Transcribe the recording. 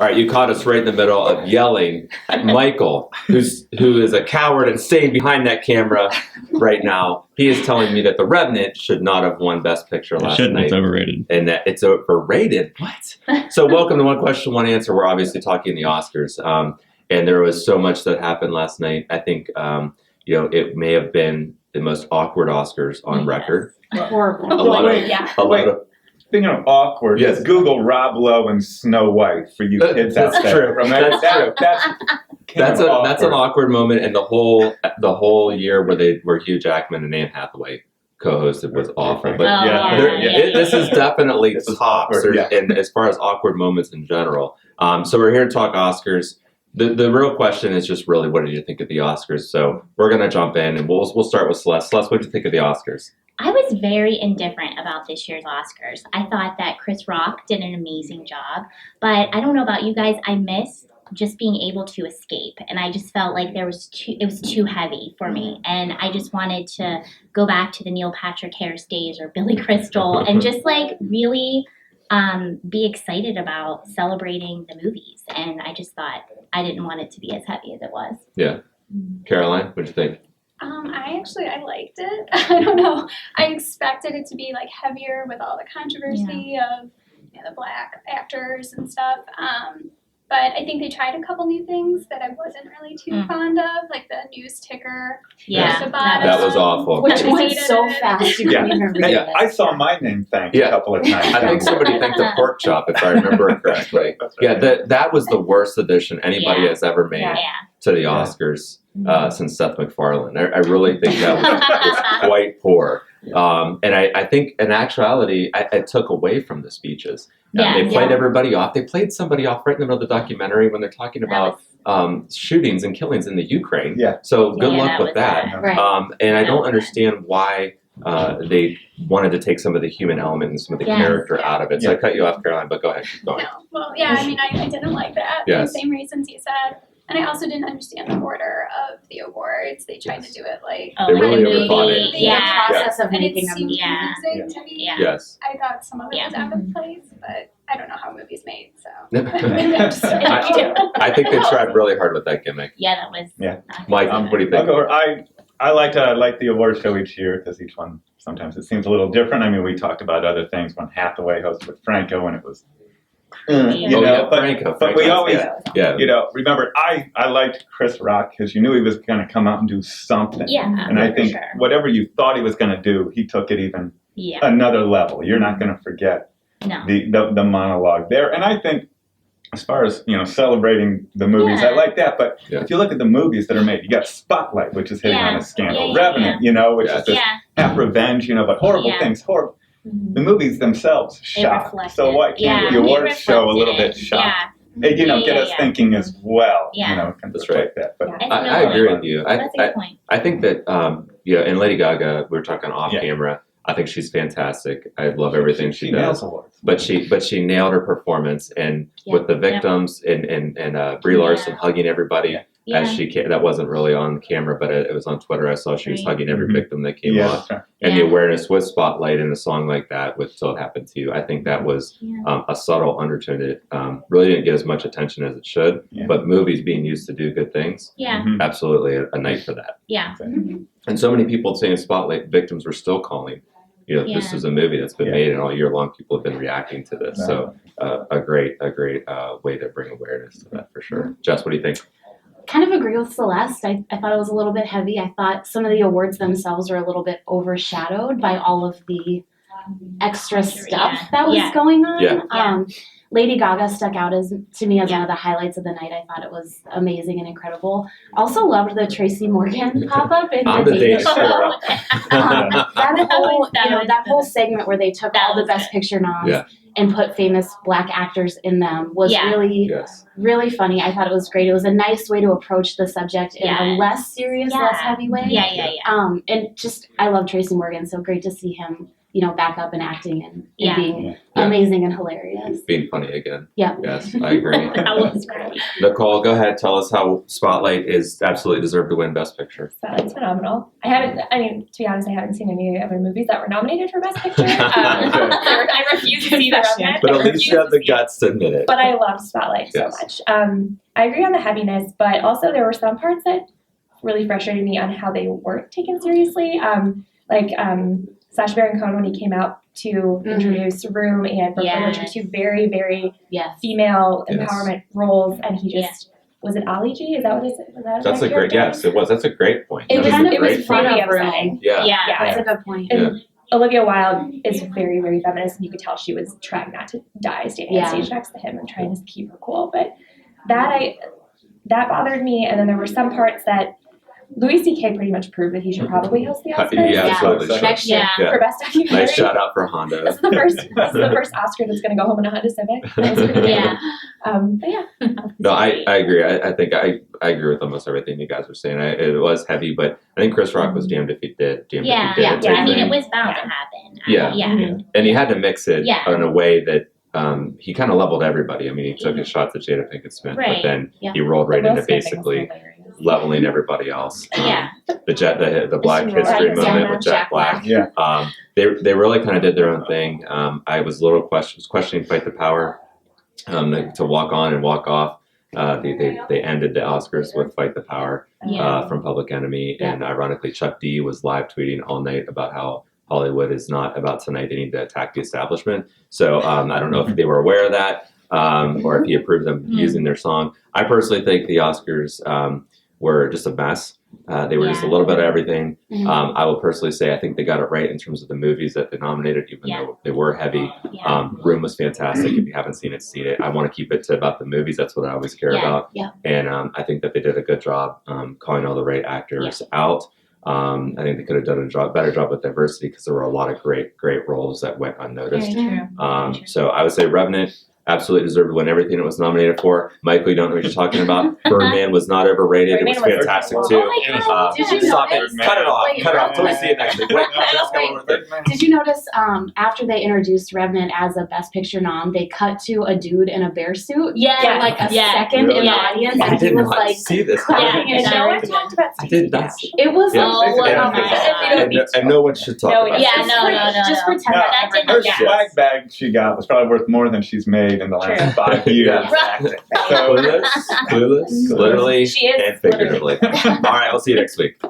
All right, you caught us right in the middle of yelling at Michael, who is a coward and staying behind that camera right now. He is telling me that The Revenant should not have won Best Picture last night. It's overrated. And that it's overrated? What? So welcome to One Question, One Answer. We're obviously talking the Oscars. And there was so much that happened last night. I think, it may have been the most awkward Oscars on record. Horrible. A lot of Speaking of awkward, Yes. just Google Rob Lowe and Snow White for you kids out That's there. true. That's That's an awkward moment, and the whole year where Hugh Jackman and Anne Hathaway co-hosted was awful. But this is definitely tops and as far as awkward moments in general. So we're here to talk Oscars. The real question is just really, what did you think of the Oscars? So we're gonna jump in, and we'll start with Celeste. Celeste, what did you think of the Oscars? I was very indifferent about this year's Oscars. I thought that Chris Rock did an amazing job, but I don't know about you guys. I missed just being able to escape, and I just felt like it was too heavy for me, and I just wanted to go back to the Neil Patrick Harris days or Billy Crystal and just like really be excited about celebrating the movies. And I just thought I didn't want it to be as heavy as it was. Yeah, Caroline, what did you think? I liked it. I don't know. I expected it to be like heavier with all the controversy of the black actors and stuff. But I think they tried a couple new things that I wasn't really too fond of, like the news ticker. Yeah, that was awful. Which went so fast you couldn't even read it. I saw my name thanked a couple of times. I think somebody thanked a pork chop, if I remember correctly. Yeah, that was the worst addition anybody has ever made to the Oscars since Seth MacFarlane. I really think that was quite poor. And I think, in actuality, it took away from the speeches. They played everybody off. They played somebody off right in the middle of the documentary when they're talking about shootings and killings in the Ukraine. Yeah. So good luck with that. Right. And I don't understand why they wanted to take some of the human element and some of the character out of it. So I cut you off, Caroline, but go ahead. Keep going. No. Well, I didn't like that. Yes. The same reasons you said. And I also didn't understand the order of the awards. They tried to do it like They really overthought it. The process of and it making a seemed movie. confusing to me. Yes. I thought some of it was out of place, but I don't know how movies made, so. I think they tried really hard with that gimmick. Yeah, that was. Mike, what do you think? I like the award show each year because each one, sometimes it seems a little different. I mean, we talked about other things when Hathaway hosted with Franco and it was, Franco. But we always, remember, I liked Chris Rock because you knew he was going to come out and do something. Yeah. And I think whatever you thought he was going to do, he took it even another level. You're not going to forget the monologue there. And I think, as far as celebrating the movies, I like that. But if you look at the movies that are made, you got Spotlight, which is hitting on a scandal, Revenant, which is this half revenge, but horrible things, horrible. The movies themselves shock. So why can't the awards show a little bit shock? And, get us thinking as well. That's right. That. But I agree with you. That's a good point. I think that and Lady Gaga, we were talking off camera. I think she's fantastic. I love everything she does. Awards. But she nailed her performance, and with the victims and Brie Larson hugging everybody as she came. That wasn't really on camera, but it was on Twitter. I saw she was hugging every victim that came off, and the awareness with Spotlight in a song like that, with "Till It Happened to You." I think that was a subtle undertone that really didn't get as much attention as it should. But movies being used to do good things, absolutely a night for that. Yeah. And so many people saying Spotlight victims were still calling. This is a movie that's been made, and all year long people have been reacting to this. So a great way to bring awareness to that for sure. Jess, what do you think? Kind of agree with Celeste. I thought it was a little bit heavy. I thought some of the awards themselves were a little bit overshadowed by all of the extra stuff that was going on. Lady Gaga stuck out to me as one of the highlights of the night. I thought it was amazing and incredible. Also loved the Tracy Morgan pop-up in the Daily Show. That whole segment where they took all the Best Picture noms and put famous Black actors in them was really funny. I thought it was great. It was a nice way to approach the subject in a less serious, less heavy way. And just, I love Tracy Morgan, so great to see him back up and acting and being amazing and hilarious. Being funny again. Yeah. Yes, I agree. That was great. Nicole, go ahead. Tell us how Spotlight is absolutely deserved to win Best Picture. Spotlight's phenomenal. To be honest, I haven't seen any other movies that were nominated for Best Picture. I refuse to see the Revenant. But at least you have the guts to admit it. But I loved Spotlight so much. I agree on the heaviness, but also there were some parts that really frustrated me on how they weren't taken seriously. Sacha Baron Cohen, when he came out to introduce Room and Brugler, which are two very, very female empowerment roles, and he just was it Ali G? Is that what they said? That's a great yes. It was. That's a great point. It was really upsetting. Yeah, that's a good point. And Olivia Wilde is very, very feminist, and you could tell she was trying not to die standing on stage next to him and trying to keep her cool. But that bothered me, and then there were some parts that Louis C.K. pretty much proved that he should probably host the Oscars. Yeah, absolutely. Next year for Best Documentary. Nice shout out for Honda. This is the first Oscar that's going to go home in a Honda Civic. But No, I agree. I think I agree with almost everything you guys were saying. It was heavy, but I think Chris Rock was damned if he did. Damned if he did. I mean, it was bound to happen. Yeah. And he had to mix it in a way that he kind of leveled everybody. I mean, he took his shots at Jada Pinkett Smith, but then he rolled right into basically leveling everybody else. The Black History movement with Jack Black. They really kind of did their own thing. I was a little questioning Fight the Power to walk on and walk off. They ended the Oscars with Fight the Power from Public Enemy, and ironically, Chuck D was live tweeting all night about how Hollywood is not about tonight. They need to attack the establishment. So I don't know if they were aware of that or if he approved them using their song. I personally think the Oscars were just a mess. They were just a little bit of everything. I will personally say I think they got it right in terms of the movies that they nominated, even though they were heavy. Room was fantastic. If you haven't seen it, see it. I want to keep it to about the movies. That's what I always care about. And I think that they did a good job calling all the right actors out. I think they could have done a better job with diversity because there were a lot of great roles that went unnoticed. So I would say Revenant absolutely deserved to win everything it was nominated for. Michael, you don't know what you're talking about. Birdman was not overrated. It was fantastic too. Did you Stop notice? it. Cut it off. Cut it off. Till we see it next week. Did you notice after they introduced Revenant as a Best Picture nom, they cut to a dude in a bear suit for like a second in the audience, I and did he was not like see this. No one talked about I did not see it was and no one should talk about it. just pretend that Her swag bag she got was probably worth more than she's made in the last 5 years. Clueless, literally She is and figuratively. All right, I'll see you next week.